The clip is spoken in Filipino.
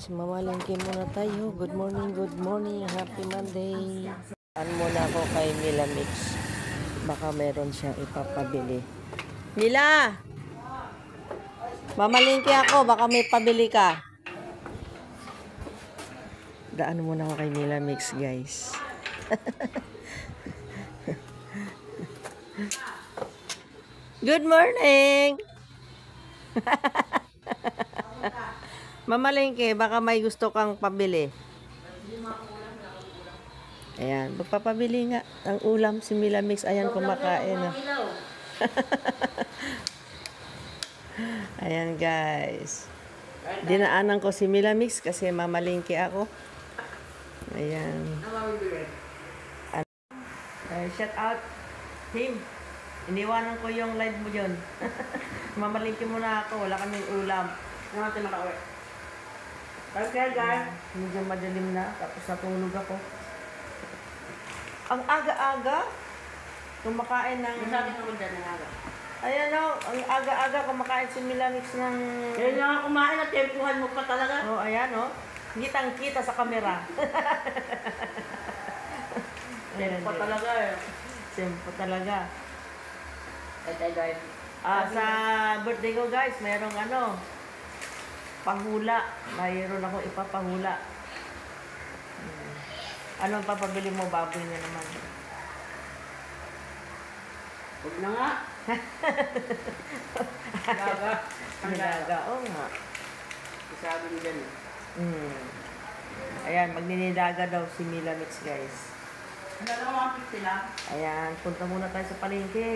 guys, mamalengke muna tayo. Good morning, happy Monday. Saan muna ako kay Mila Mix. Baka meron siyang ipapabili. Mila! Mamalengke ako, baka may pabili ka. Daan muna ako kay Mila Mix, guys. Good morning! Mamalengke, baka may gusto kang pabili. Ayan, magpapabili nga ang ulam si Mila Mix. Ayan, kumakain. Ayan, guys. Dinaanan ko si Mila Mix kasi mamalengke ako. Ayan. Shout out, team. Iniwanan ko yung live mo dyan. Mamalengke muna ako. Wala kaming ulam. Natin makauwi. Okay, guys. Medyo madilim na. Tapos natulog ako. Ang aga-aga. Kumakain ng... Masabi ko dyan ng aga. Ayan o. Ang aga-aga kumakain si Mila Mix ng... Kaya nga kumain at tempuhan mo pa talaga. Oh, ayan o. Kitang-kita sa kamera. Tempo talaga eh. Tempo talaga. Ito guys. Sa birthday ko guys, mayroong pahula. Mayroon ako ipapahula. Anong papabili mo? Baboy na naman. Huwag na nga. Gaga. Ang gaga. Oo nga. Isabi mo dyan eh. Ayan, magninidaga daw si Mila Mix guys. Ano lang mga 50 lang? Ayan, punta muna tayo sa palengke.